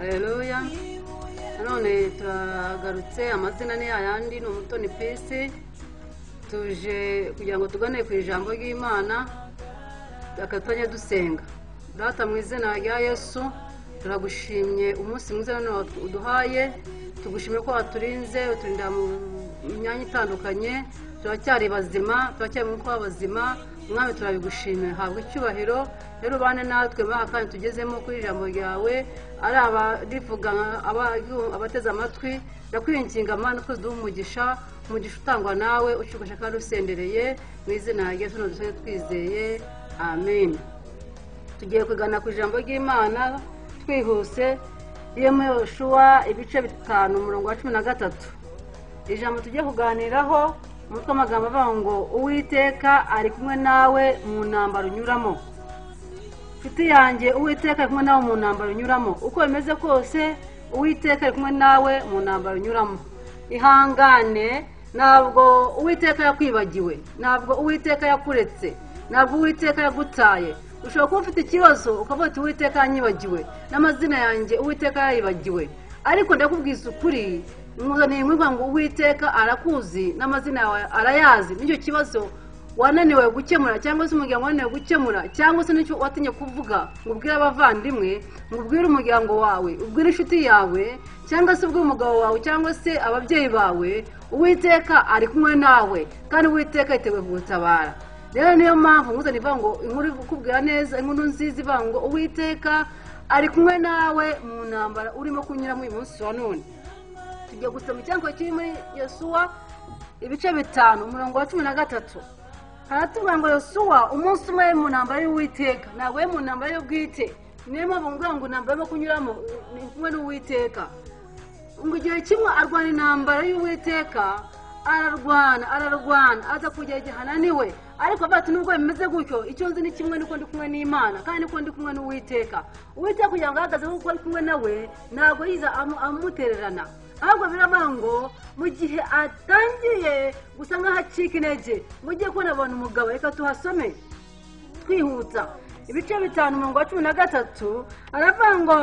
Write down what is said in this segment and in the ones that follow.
Haleluya. None turagarutse amazina ni ayandi no Mutoni Peace. Tuje kugira ngo tugane ku ijambo ry'Imana akatanya dusenga. Data mu izina rya Yesu turagushimye umunsi mwiza none uduhaye, tugushimye ko waturinze uturinda mu myanya itandukanye, turacyari bazima, turacyari mu kwa bazima. Mwami turabigushimye, habwa icyubahiro rero bane natwe kandi tugezemo kuri ijambo ryawe, ari abarivuga abateze amatwi, ndakwinginga Mana ko umugisha utangwa nawe ushukasha kandi usendereye mu izina rya Yesu dusenge twizeye, amen. Tugiye kugana ku ijambo ry'Imana twihuse, iyo mu Yoshua ibice 5 umurongo wa 13. Ijambo tugiye kuganiraho umutwe amagambo avuga ngo Uwiteka ari kumwe nawe mu ntambaro unyuramo. Nshuti yanjye, Uwiteka ari kumwe nawe mu ntambaro unyuramo. Uko bimeze kose Uwiteka ari kumwe nawe mu ntambaro unyuramo. Ihangane, ntabwo Uwiteka yakwibagiwe, ntabwo Uwiteka yakuretse, ntabwo Uwiteka yagutaye. Ushobora kuba ufite ikibazo ukavuga ati Uwiteka yanyibagiwe, n'amazina yanjye Uwiteka yayibagiwe. Ariko ndakubwiza ukuri, mwuzaniye mwivuga ngo Uwiteka arakuzi n'amazina yawe arayazi. N'icyo kibazo wananiwe gukemura cyangwa se umuryango wananiwe gukemura cyangwa se n'icyo watinye kuvuga ngo ubwire abavandimwe, ngo ubwire umuryango wawe, ubwire inshuti yawe cyangwa se ubwire umugabo wawe cyangwa se ababyeyi bawe, Uwiteka ari kumwe nawe kandi Uwiteka yiteguye kugutabara. Rero niyo mpamvu mwuzaniye ivuga ngo inkuru ikubwira neza, inkuru nziza ivuga ngo Uwiteka ari kumwe nawe mu ntambara urimo kunyuramo uyu munsi wa none. Tugiye gusoma icyangombwa kiri muri Yosuwa ibice 5 umurongo wa 13. Haratuvuga ngo Yosuwa umunsi umwe mu ntambara y'Uwiteka, ntabwo mu ntambara yo bwite. Niyo mpamvu nguvuga ngo ntambara yo kunyuramo ni kumwe n'Uwiteka. Ngo igihe kimwe arwana intambara y'Uwiteka, ararwana aza kugera igihe ananiwe. Ariko bati nubwo bimeze gutyo, icyo nzi ni kimwe nuko ndi kumwe n'Imana kandi nuko ndi kumwe n'Uwiteka. Uwiteka kugira ngo ahagaze kuko ari kumwe nawe, ntabwo yiza amutererana. Ahubwo biravuga ngo mu gihe atangiye gusa nk'ahacika intege, mugiye kubona abantu umugabo, reka tuhasome twihuta. Ibice 5 umurongo wa 13 aravuga ngo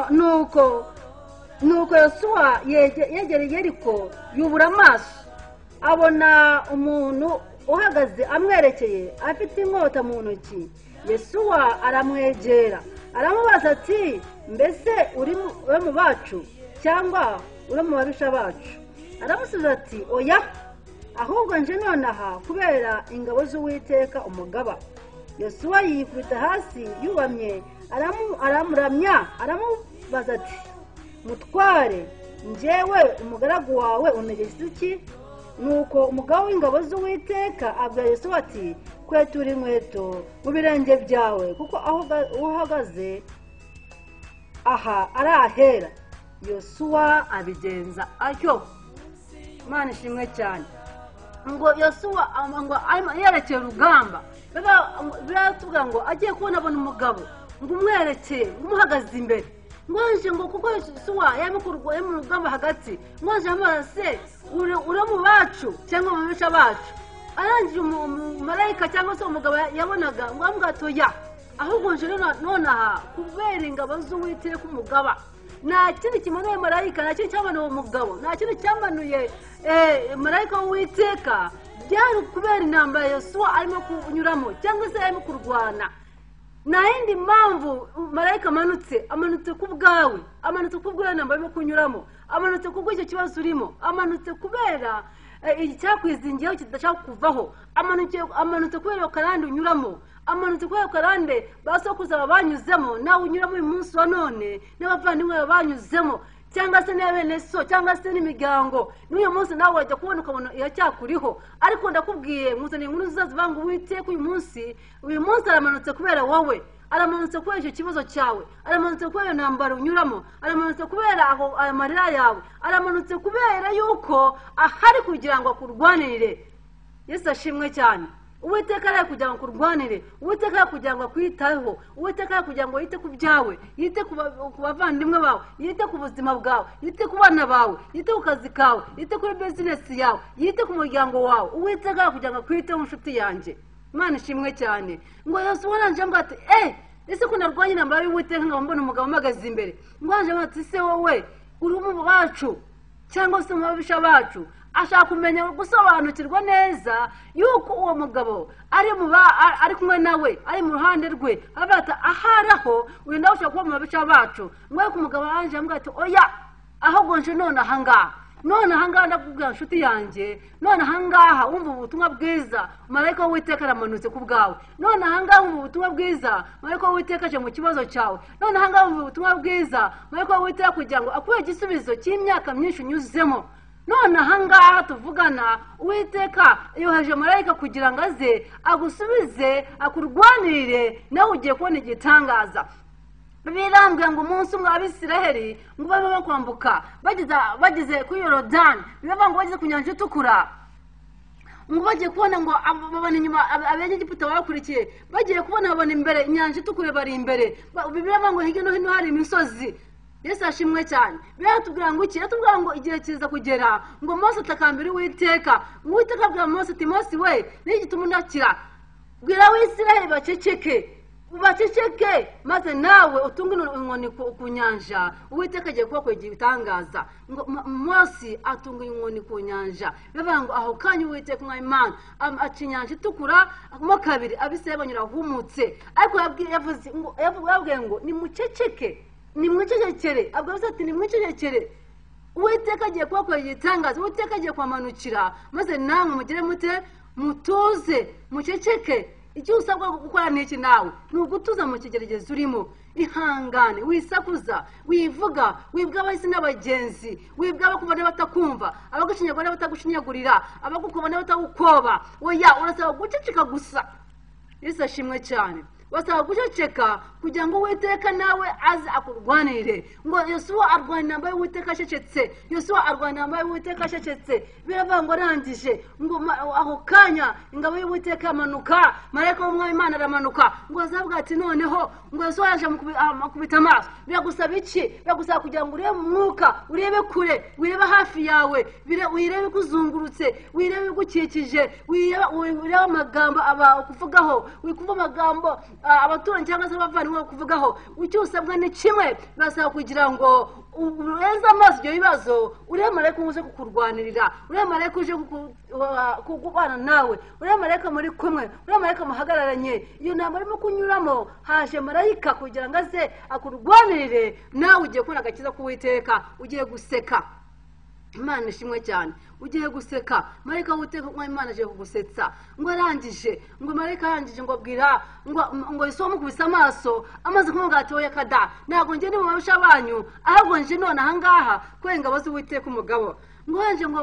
nuko Yosuwa yegereye Yeriko, yubura amaso abona umuntu uhagaze amwerekeye afite inkota mu ntoki. Yosuwa aramwegera aramubaza ati, mbese uri mu bacu cyangwa uri mu babisha bacu? Aramusubiza ati, oya, ahubwo nje nonaha kubera ingabo z'Uwiteka umugaba. Yosuwa yikubita hasi yubamye aramuramya aramubaza ati, mutware, njyewe umugaragu wawe untegetse iki? Nuko umugabo w'ingabo z'Uwiteka abwira Yosuwa ati, kwetura inkweto mu birenge byawe kuko aho uhagaze aha ari ahera. Yosuwa abigenza atyo. Imana ishimwe cyane. Ngo Yosuwa ngo yerekeye urugamba, biratuvuga ngo agiye kubona abona umugabo ngo umwerekeye umuhagaze imbere. Ngoje ngo kuko Yosuwa yamukurwa mu rugamba hagati, ngoje amarase uri mu bacu cyangwa mu bisha bacu. Arangije umumarayika cyangwa se umugabo yabonaga ngo amugatoya, ahubwo nje nonaha kubera ingabo z'Uwiteka umugaba. Nta kindi kimanuye marayika, nta kindi cyamanuye umugabo, nta kindi cyamanuye marayika w'Uwiteka, byari kubera intambara Yosuwa arimo kunyuramo cyangwa se arimo kurwana. Nta yindi mpamvu marayika amanutse ku bwawe, amanutse ku bwawe intambara arimo kunyuramo, amanutse ku bw'icyo kibazo urimo, amanutse kubera icyakwizingiyeho kidashaka kuvaho, amanutse kubera karande unyuramo, amanutse kubera karande basokuza banyuzemo, nawe unyuramo uyu munsi wa none, n'abavandimwe banyuzemo, cyangwa se n'abene so cyangwa se n'imiryango. N'uyu munsi nawe wajya kubona ukabona iracyakuriho. Ariko ndakubwiye muzaniye inkuru zizavuga ngo Uwiteka uyu munsi aramanutse kubera wowe, aramanutse kubera icyo kibazo cyawe, aramanutse kubera intambara unyuramo, aramanutse kubera aho amarira yawe, aramanutse kubera yuko ahari kugira ngo akurwanirire. Yesu ashimwe cyane. Uwiteka ari kugira ngo kurwanire, Uwiteka ari kugira ngo akwitaho, Uwiteka ari kugira ngo yite ku byawe, yite ku bavandimwe bawe, yite ku buzima bwawe, yite ku bana bawe, yite ku kazi kawe, yite kuri business yawe, yite ku muryango wawe. Uwiteka ari kugira ngo akwiteho inshuti yanjye. Imana ishimwe cyane. Ngo Yosuwa aranje ngo ati, ese ko narwanye intambara y'Uwiteka ngo mbone umugabo umagaze imbere ngwaje bati se wowe uri mu bacu cyangwa se mu babisha bacu ashaka kumenya gusobanukirwa neza yuko uwo mugabo ari kumwe nawe ari mu ruhande rwe abata aharaho uyu nawe ushaka kuba mu babisha bacu ngwe ku mugabo anje ambwira ati oya ahubwo nje none ahangaha ndakubwira nshuti yanjye none ahangaha wumva ubutumwa bwiza marayika w'Uwiteka aramanutse ku bwawe none ahangaha wumva ubutumwa bwiza marayika w'Uwiteka aje mu kibazo cyawe none ahangaha wumva ubutumwa bwiza marayika w'Uwiteka kugira ngo akuhe igisubizo cy'imyaka myinshi unyuzemo none ahangaha tuvugana Uwiteka yoheje marayika kugira ngo aze agusubize akurwanirire nawe ugiye kubona igitangaza birambwe ngo umunsi umwe Abisiraheli ngo babe kwambuka bageze kuri Yorodani bivuga ngo bageze ku nyanja itukura ngo bagiye kubona ngo babona inyuma Abanyegiputa bakurikiye bagiye kubona babona imbere inyanja itukura bari imbere bivuga ngo hirya no hino hari imisozi Yesu ashimwe cyane biratubwira ngo iki atubwira ngo igihe kiza kugera ngo Mose atakambira Uwiteka Uwiteka abwira Mose ati Mose we n'igituma unakira bwira Abisiraheli baceceke maze nawe utunge inkoni ku nyanja Uwiteka agiye kuba kwegera ibitangaza ngo Mose atunga inkoni ku nyanja bivuga ngo aho kanya Uwiteka Imana aca inyanja itukura mo kabiri Abisiraheli banyura humutse ariko yabwiye ngo nimwicecekere abwira ati nimwicecekere Uwiteka agiye kuba kwegera ibitangaza Uwiteka agiye kwamanukira maze namwe mugire mute mutuze muceceke icyo usabwa gukora n'iki nawe ni ugutuza mu kigeragezo urimo ihangane wisakuza wivuga wibwa abahisi n'abagenzi wibwa abakubona batakumva abagucinyagura batagushinyagurira abagukubona batagukoba oya urasaba guceceka gusa Yesu ashimwe cyane wasaba guceceka kugira ngo Uwiteka nawe aze akurwanire ngo Yosuwa arwana intambara y'Uwiteka acecetse Yosuwa arwana intambara y'Uwiteka acecetse biravuga ngo arangije ngo aho kanya ingabo y'Uwiteka amanuka marayika w'Umwami Imana aramanuka ngo azavuga ati noneho ngo Yosuwa yaje mukubita amaso biragusaba iki biragusaba kugira ngo urebe umwuka urebe kure wirebe hafi yawe wirebe kuzungurutse wirebe gukikije wirebe amagambo kuvugaho wikuva amagambo abaturanyi cyangwa se abavandimwe kuvugaho icyo usabwa ni kimwe birasaba kugira ngo urenze amaso ibyo bibazo urebe marayika uje kukurwanirira urebe marayika uje kugubana nawe urebe marayika muri kumwe urebe marayika muhagararanye iyo ntambara irimo kunyuramo haje marayika kugira ngo aze akurwanirire nawe ugiye kubona agakiza k'Uwiteka ugiye guseka Imana ishimwe cyane ugiye guseka marayika w'Uwiteka Imana aje kugusetsa ngo arangije ngo marayika arangije ngo abwira ngo Yosuwa mukubise amaso amaze kumubwira ati oya kada ntabwo ngiye ndi mu babisha banyu ahubwo nje none ahangaha kwenga bazi Uwiteka umugabo ngo nje ngo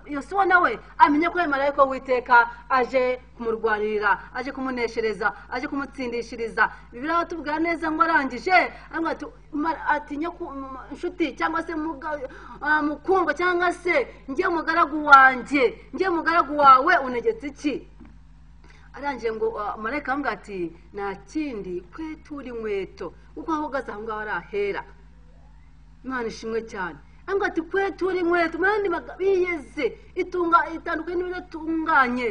Yosuwa nawe amenye ko marayika w'Uwiteka aje kumurwanirira aje kumuneshereza aje kumutsindishiriza Bibiliya atubwira neza ngo arangije ati inshuti cyangwa se mukundwa cyangwa se ngiye mugaragu wawe unegetse iki arangije ngo marayika ambwira ati nta kindi kwetura inkweto kuko aho ugaze aho ngaho arahera Imana ishimwe cyane ambwira ati kwetura inkweto murandi biyeze itandukanye n'ibidatunganye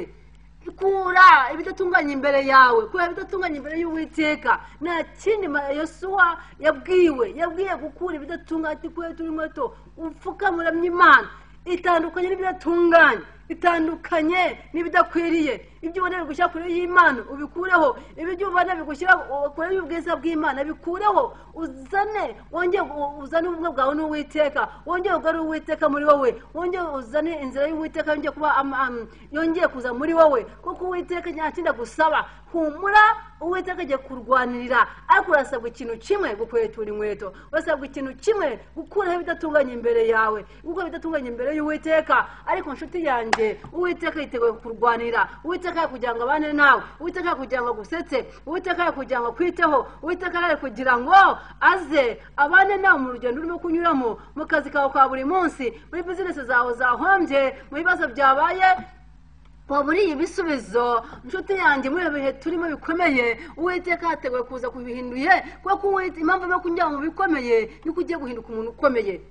kura ibidatunganye imbere yawe kura ibidatunganye imbere y'Uwiteka nta kindi Yosuwa yabwiye gukura ibidatunganye ati kwetura inkweto upfukamuramye Imana itandukanye n'ibidatunganye bitandukanye n'ibidakwiriye ibyo ubona bigushyira kure y'Imana ubikureho ibyo ubona bigushyira kure y'ubwiza bw'Imana bikureho wongeye uzane ubumwe bwawe n'Uwiteka wongeye ugarure Uwiteka muri wowe wongeye uzane inzira y'Uwiteka yongeye kuza muri wowe kuko Uwiteka ntakindi gusaba humura Uwiteka agiye kurwanirira ariko urasabwa ikintu kimwe gukwetura inkweto urasabwa ikintu kimwe gukuraho ibidatunganye imbere yawe kuko bidatunganye imbere y'Uwiteka ariko nshuti yanjye Uwiteka yiteguye kurwanira Uwiteka kugira ngo abane nawe Uwiteka kugira ngo agusetse Uwiteka kugira ngo akwiteho Uwiteka kugira ngo aze abane nawe mu rugendo urimo kunyuramo mu kazi kawe ka buri munsi muri bizinesi zawe zahombye mu bibazo byabaye waburiye ibisubizo nshuti yanjye muri bihe turimo bikomeye Uwiteka yateguye kuza kubihinduye kuko impamvu yo kugira ngo bikomeye ni ugiye guhinduka umuntu ukomeye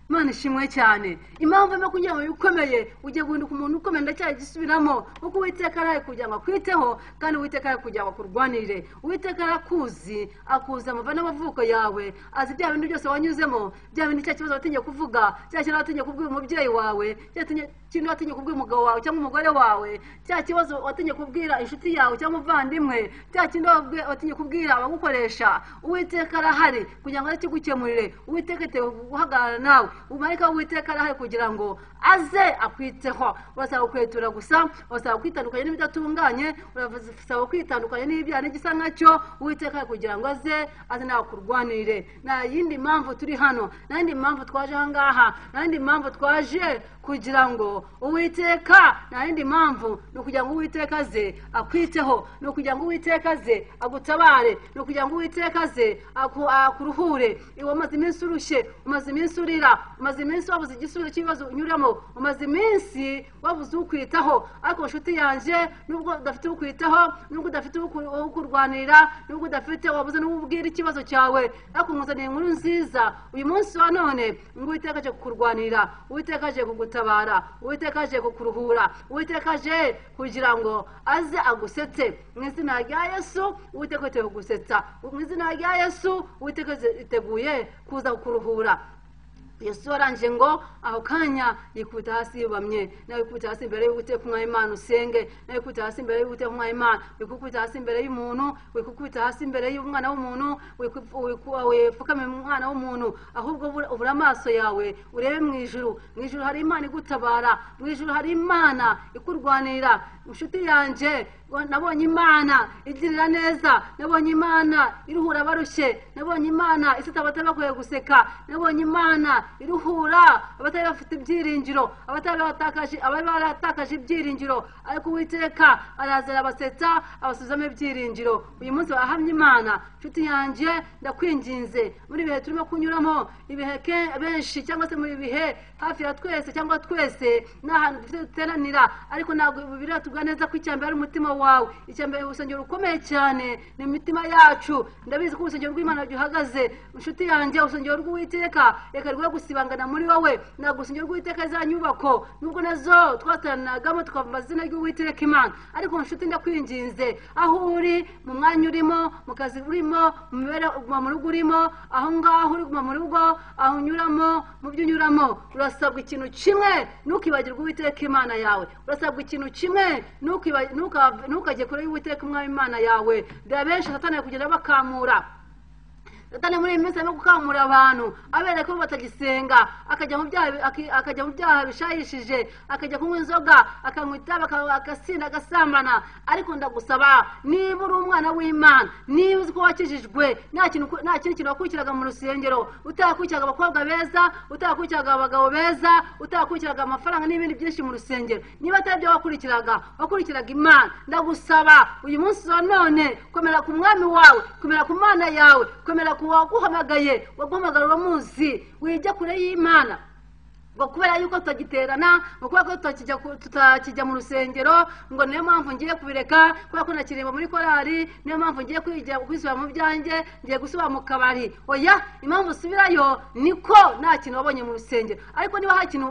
Imana ishimwe cyane. Impamvu yo kugira ngo bikomeye ugiye guhinduka umuntu ukomeye ndacyari gisubiramo kuko Uwiteka araye kugira ngo akwiteho kandi Uwiteka araye kugira ngo akurwanirire. Uwiteka arakuzi, akuza amava n'amavuko yawe, azi bya bintu byose wanyuzemo, bya bintu cya kibazo watinye kuvuga, cya kintu watinye kubwira umubyeyi wawe, cya kintu watinye kubwira umugabo wawe cyangwa umugore wawe, cya kibazo watinye kubwira inshuti yawe cyangwa umuvandimwe, cya kintu watinye kubwira abagukoresha. Uwiteka arahari kugira ngo akigukemurire. Uwiteka tewe guhagarara nawe. Umarika Uwiteka arahari kugira ngo aze akwiteho. Urasaba kwetura gusa, urasaba kwitandukanya n'ibidatunganye, urasaba kwitandukanya n'ibyaha n'igisa nkacyo. Uwiteka kugira ngo aze nakurwanirire. Nta yindi mpamvu turi hano, nta yindi mpamvu twaje aha ngaha, nta yindi mpamvu twaje kugira ngo Uwiteka, nta yindi mpamvu ni ukugira ngo Uwiteka aze akwiteho, ni ukugira ngo Uwiteka aze agutabare, ni ukugira ngo Uwiteka aze akuruhure. Umaze iminsi urushye, umaze iminsi urira, umaze iminsi wabuze igisubizo cy'ibibazo unyuramo, umaze iminsi wabuze ukwitaho. Ariko nshuti yanjye, nubwo udafite ukwitaho, nubwo udafite ukurwanirira, nubwo udafite wabuze n'ubwira ikibazo cyawe, ariko nkuzaniye inkuru nziza uyu munsi wa none ngo Uwiteka aje kukurwanirira, Uwiteka aje kugutabara, Uwiteka aje kukuruhura, Uwiteka aje kugira ngo aze agusetse. Mu izina rya Yesu Uwiteka aje kugusetsa, mu izina rya Yesu Uwiteka yiteguye kuza kukuruhura. Yesu waranje ngo aho kanya yikubita hasi yubamye, nawe yikubita hasi imbere y'Uwiteka umwami Imana usenge, nawe yikubita hasi imbere y'Uwiteka umwami Imana, yikubita hasi imbere y'umuntu, yikubita hasi imbere y'umwana w'umuntu, wifukame umwana w'umuntu. Ahubwo ubura amaso yawe urebe mu ijuru. Mu ijuru hari Imana igutabara, mu ijuru hari Imana ikurwanirira. Inshuti yanje, nabonye Imana igirira neza, nabonye Imana iruhura abarushye, nabonye Imana isita abatari bakwiye guseka, nabonye Imana iruhura abatari bafite ibyiringiro, abatari baratakaje ibyiringiro. Ariko Uwiteka araza abasetsa, abasuzamo ibyiringiro. Uyu munsi wahamye Imana. Inshuti yanjye, ndakwinginze muri bihe turimo kunyuramo, ibihe benshi cyangwa se muri bihe hafi ya twese cyangwa twese n'ahantu dufite duteranira, ariko ntabwo biratubwa neza ko icyambere ari umutima wawe. Icyambere urusengero rukomeye cyane ni imitima yacu. Ndabizi ko urusengero rw'Imana ruhagaze. Inshuti yanjye, urusengero rw'Uwiteka reka rwe gusibangana muri wowe. Ntabwo urusengero rw'Uwiteka za nyubako nubwo nazo twateranagamo tukavuga izina ry'Uwiteka Imana, ariko inshuti ndakwinginze, aho uri, mu mwanya urimo, mu kazi urimo, mu rugo urimo, aho ngaho uri mu rugo, aho unyuramo, mu byo unyuramo, urasabwa ikintu kimwe, ntukibagirwe Uwiteka Imana yawe. Urasabwa ikintu kimwe, ntukajye kure y'Uwiteka umwami Imana yawe. Dore benshi Satani ari kugenda bakamura. Satani muri iyi minsi arimo gukamura abantu abereka ko batagisenga, akajya mu byaha bishayishije, akajya kunywa inzoga, akanywa itabi, agasinda, agasambana. Ariko ndagusaba, niba uri umwana w'Imana, niba uzi ko wakijijwe, nta kintu wakurikiraga mu rusengero, utakurikiraga abakobwa beza, utakurikiraga abagabo beza, utakurikiraga amafaranga n'ibindi byinshi mu rusengero, niba atari byo wakurikiraga Imana, ndagusaba uyu munsi wa none komera ku mwami wawe, komera ku Mana yawe, komera waguhamagaye, waguhamagara uramuzi, wijya kure y'Imana. Ngo kubera yuko tutagiterana, ngo kubera ko tutakijya mu rusengero, ngo niyo mpamvu ngiye kubireka, kubera ko nakiririmba muri korari, niyo mpamvu ngiye kwisubira mu byanjye, ngiye gusubira mu kabari. Oya, impamvu usubirayo niko nta kintu wabonye mu rusengero. Ariko niba hari ikintu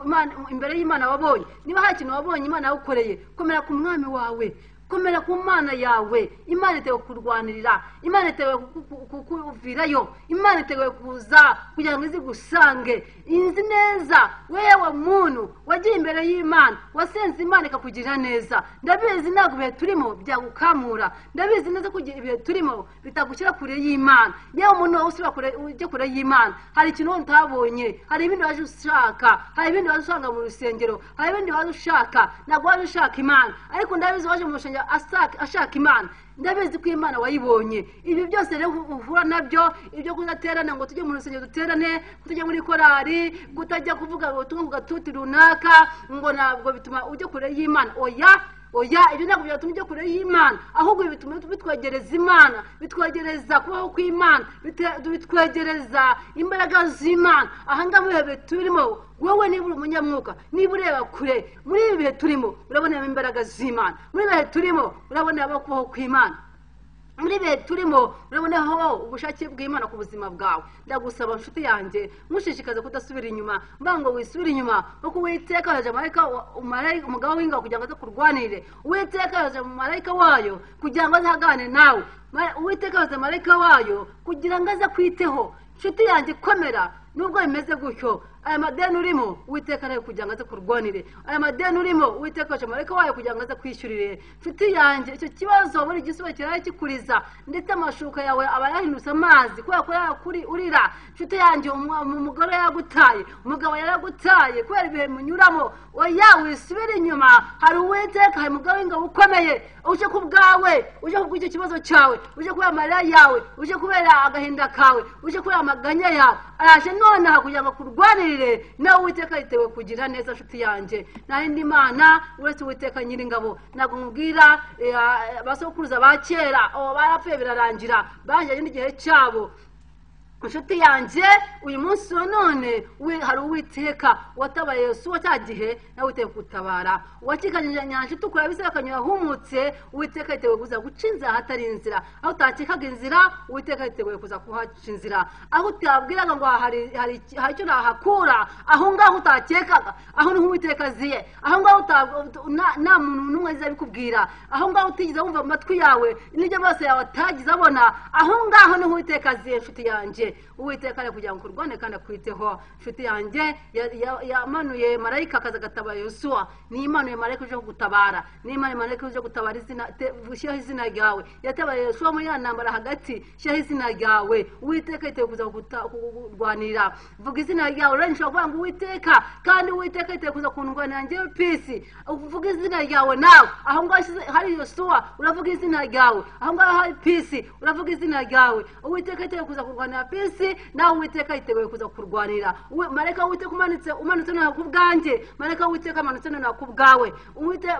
imbere y'Imana wabonye, niba hari ikintu wabonye Imana yagukoreye, komera ku mwami wawe, komera ku Mana yawe. Imana itewe kurwanirira, Imana itewe kukuvirayo, Imana itewe kuza kugira ngo izigusange. Inzi neza wewe muntu wagiye imbere y'Imana, wasenze Imana ikakugirira neza. Ndabizi ntabwo ibihe turimo byagukamura, ndabizi neza ko ibihe turimo bitagushyira kure y'Imana. Yewe umuntu ujya kure y'Imana, hari ikintu utabonye, hari ibindi waje ushaka, hari ibindi waje ushaka mu rusengero, hari ibindi waje ushaka. Ntabwo waje ushaka Imana, ariko ndabizi waje mu rusengero ashaka Imana. Ndabizi ko Imana wayibonye. Ibi byose rero uhura nabyo, ibyo kudaterana ngo tujye mu rusengero duterane, tujye muri korari, gutajya kuvuga ngo tunga gatuti runaka, ngo ntabwo bituma ujye kure y'Imana. Oya, ibyo ntabwo byatuma ujya kure y'Imana, ahubwo bituma bitwegereza Imana, bitwegereza kubaho kw'Imana, bitwegereza imbaraga z'Imana. Aha ngaha muri bihe turimo, wowe niba uri umunyamwuka, niba ureba kure, muri ibi bihe turimo urabona imbaraga z'Imana, muri bihe turimo urabona kubaho kw'Imana. muri be turimo uraboneho ubushake bw'Imana ku buzima bwawe. Ndagusaba nshuti yanjye mushishikaze kudasubira inyuma, mbango wisubira inyuma kuko Uwiteka yaje marayika umugabo w'ingabo kugira ngo aze kurwanire. Uwiteka yaje marayika wayo kugira ngo azahagane nawe. Uwiteka yaje marayika wayo kugira ngo aze kwiteho. Nshuti yanjye komera nubwo bimeze gutyo, aya madeni urimo Uwiteka nawe kugira ngo aze kurwanire. Aya madeni urimo Uwiteka yaje marayika wayo kugira ngo aze kwishyurire. Nshuti yanjye icyo kibazo buri gisubizo kiraye kikuriza, ndetse amashuka yawe aba yahindutse amazi kubera ko yakuri urira. Nshuti yanjye umugore yagutaye, umugabo yaragutaye kubera ibihe munyuramo. Oya wisubira inyuma, hari Uwiteka, hari umugabo w'ingabo ukomeye uje ku bwawe, uje kubw'icyo kibazo cyawe, uje kubera amarira yawe, uje kubera agahinda kawe, uje kubera amaganya yawe. Araje nonaha kugira ngo kurwanirire, nawe Uwiteka yitewe kugira neza. Nshuti yanjye nta yindi Mana uretse Uwiteka Nyiringabo. Ntabwo nkubwira basokuruza ba kera barapfuye birarangira, banjye n'igihe cyabo. Nshuti yanjye uyu munsi wa none hari Uwiteka watabaye Yosuwa cya gihe, nawe Uwiteka kutabara. Uwakikanyije nyanja itukura bise akanyura humutse, Uwiteka yiteguye kuza guca inzira ahatari inzira. Aho utakekaga inzira Uwiteka yiteguye kuza kuhaca inzira. Aho utabwiraga ngo hari icyo nahakura, aho ngaho utakekaga, aho niho Uwiteka aziye. Aho ngaho nta muntu n'umwe azi abikubwira, aho ngaho utigeze wumva mu matwi yawe, n'ibyo amaso yawe atagize abona, aho ngaho niho Uwiteka aziye. Nshuti yanjye Uwiteka ari kugira ngo kurwane kandi akwiteho. Nshuti yanjye yamanuye marayika akaza agataba Yosuwa. Ni imanuye marayika uje kugutabara, ni imanuye marayika uje gutabara shyiraho izina ryawe. Yatabaye Yosuwa muri ya ntambara hagati, shyiraho izina ryawe. Uwiteka yiteguye kuza kurwanira. Vuga izina ryawe. Rero nshobora kuvuga ngo Uwiteka, kandi Uwiteka yiteguye kuza kundwanira njyewe peace. Uvuga izina ryawe nawe. Aho ngaho hari Yosuwa uravuga izina ryawe, aho ngaho hari peace uravuga izina ryawe. Uwiteka yiteguye kuza kurwanira peace, nawe Uwiteka yiteguye kuza kurwanira. Marayika w'Uwiteka umanutse none ku bwanjye, marayika w'Uwiteka amanutse none ku bwawe.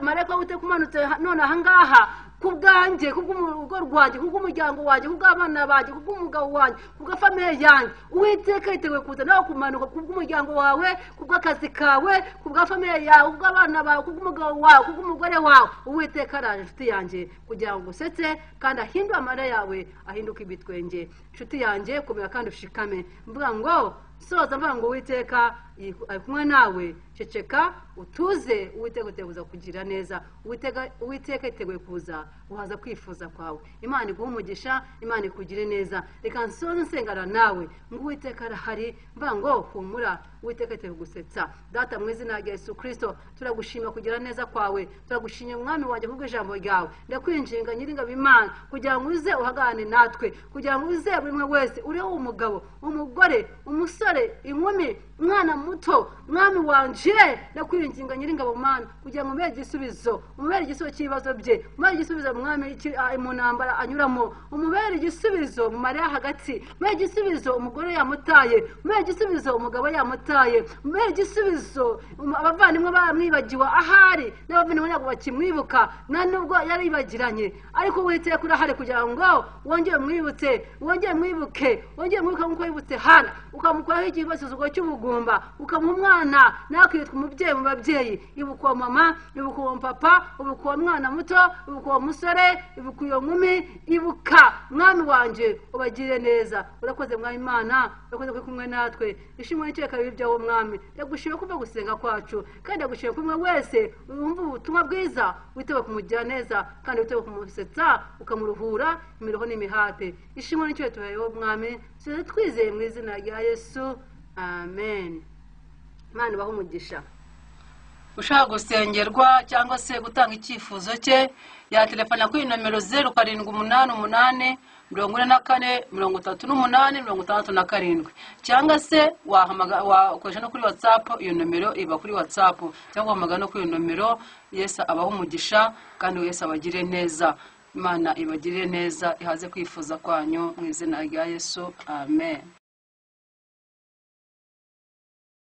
Marayika w'Uwiteka umanutse none aha ngaha ku bwanjye, kubw'urugo rwanjye, kubw'umuryango wanjye, kubw'abana banjye, kubw'umugabo wanjye, kubw'afamiye yanjye. Uwiteka yiteguye kuza nawe kumanuka kubw'umuryango wawe, kubw'akazi kawe, kubw'afamiye yawe, kubw'abana bawe, kubw'umugabo wawe, kubw'umugore wawe. Uwiteka araje nshuti yanjye kugira ngo usetse kandi ahindure amarira yawe ahinduke ibitwenge. Nshuti yanjye komera kandi ushikame. Mvuga ngo soza mvuga ngo Uwiteka ari kumwe nawe, ceceka utuze. Uwiteka yiteguye kugira neza. Uwiteka yiteguye kuza uhaza kwifuza kwawe. Imana iguhe umugisha, Imana ikugire neza. Reka nsoze nsengana nawe ngo Uwiteka arahari. Mvuga ngo humura, Uwiteka yiteguye gusetsa. Data mu izina rya Yesu Kristo turagushima kugira neza kwawe, turagushimye Mwami wanjye kubw'ijambo ryawe. Ndakwinginga Nyiringabo Imana kugira ngo uze uhagane natwe, kugira ngo uze buri umwe wese, uriho umugabo, umugore, umusore, inkumi, umwana muto. Mwami wanje ndakwinginga Nyiringabo Mana kugira ngo umubere igisubizo, umubere igisubizo cy'ibibazo bye, umubere igisubizo Mwami mu ntambara anyuramo, umubere igisubizo mu marira hagati, umubere igisubizo umugore yamutaye, umubere igisubizo umugabo yamutaye, umubere igisubizo abavandimwe bamwibagiwe ahari, n'abavandimwe ntabwo bakimwibuka na nubwo yaribagiranye. Ariko Uwiteka urahari kugira ngo wongere mwibutse, wongere mwibuke, wongere mwibuke nk'uko wibutse Hana, ukamukuraho igibasuzuguro cy'ubugumba, ukamuha umwana nawe akitwa umubyeyi mu babyeyi. Ibuka uwo mama, ibuka uwo papa, ibuka uwo mwana muto, ibuka uwo musore, ibuka iyo nkumi. Ibuka Mwami wanje ubagire neza. Urakoze Mwami Imana, urakoze kuri kumwe natwe. Ishimwe n'iteka bibe byawe Mwami. Ndagushimira kuva gusenga kwacu, kandi ndagushimira kumwe wese wumva ubutumwa bwiza, witewe kumugira neza kandi witewe kumusetsa, ukamuruhura imiroho n'imihate. Ishimwe n'icyo tubayeho Mwami, twizeye mu izina rya Yesu, amen. Imana ibahe umugisha. Ushaka gusengerwa cyangwa se gutanga icyifuzo cye, yatelefona kuri nomero 0788 44 38 67, cyangwa se wakoresha no kuri WhatsApp. Iyo nomero iba kuri WhatsApp, cyangwa wahamagara no kuri iyo nomero. Yesu abaho umugisha kandi Yesu abagire neza. Imana ibagire neza, ihaze kwifuza kwanyu mu izina rya Yesu, amen.